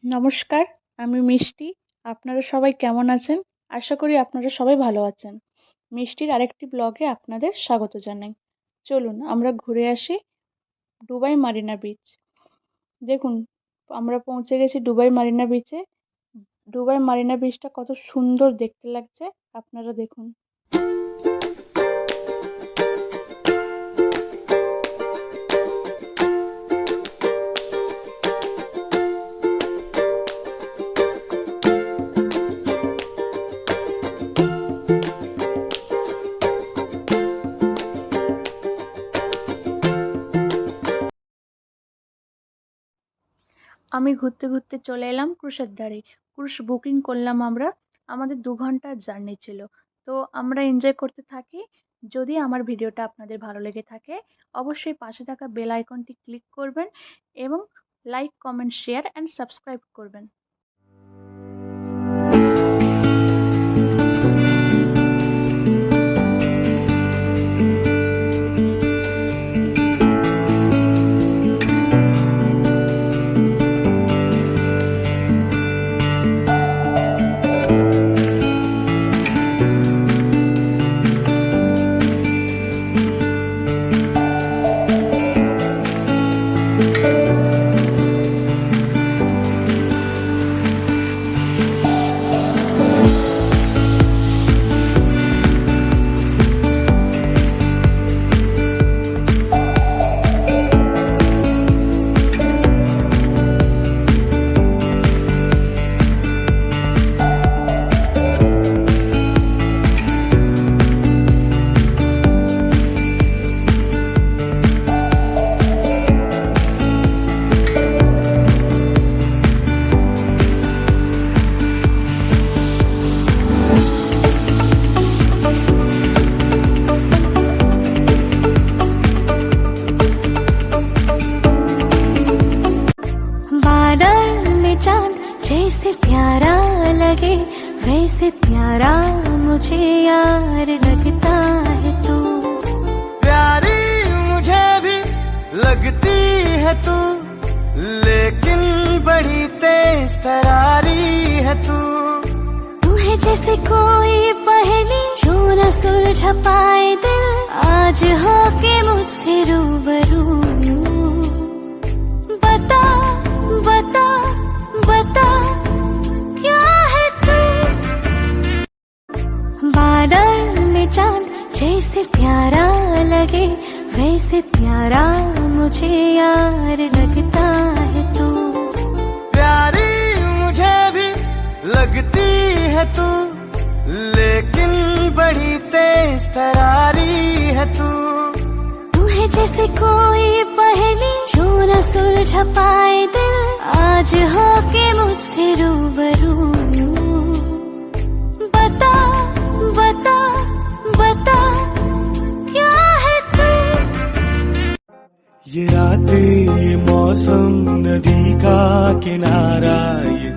নমস্কার, আমি মিষ্টি। আপনারা সবাই কেমন আছেন? আশা করি আপনারা সবাই ভালো আছেন। মিষ্টির আরেকটি ব্লগে আপনাদের স্বাগত জানাই। চলুন আমরা ঘুরে আসি দুবাই মারিনা বিচ। দেখুন, আমরা পৌঁছে গেছি দুবাই মারিনা বিচে। দুবাই মারিনা বিচটা কত সুন্দর দেখতে লাগছে, আপনারা দেখুন। আমি ঘুরতে ঘুরতে চলে এলাম ক্রুশের ধারে। ক্রুশ বুকিং করলাম আমরা। আমাদের 2 ঘন্টার জার্নি ছিল। তো আমরা এনজয় করতে থাকি। যদি আমার ভিডিওটা আপনাদের ভালো লেগে থাকে, অবশ্যই পাশে থাকা বেল আইকনটি ক্লিক করবেন এবং like, comment, share and subscribe করবেন। जैसे प्यारा लगे वैसे प्यारा मुझे यार लगता है तू। प्यारी मुझे भी लगती है तू, लेकिन बड़ी तेज तरारी है तू। तू है जैसे कोई पहेली जो न सुलझ पाए दिल, आज हो के मुझसे रूबरू। बता बता बता क्या है तू। बादल में चांद जैसे प्यारा लगे वैसे प्यारा मुझे यार लगता है तू। प्यारी मुझे भी लगती है तू, लेकिन बड़ी तेज तरारी है तू। तू है जैसे कोई पहेली जो न सुलझ पाए दिल, आज हो के मुझसे रूबरू। बता बता बता क्या है तू। ये रातें, ये मौसम, नदी का किनारा, ये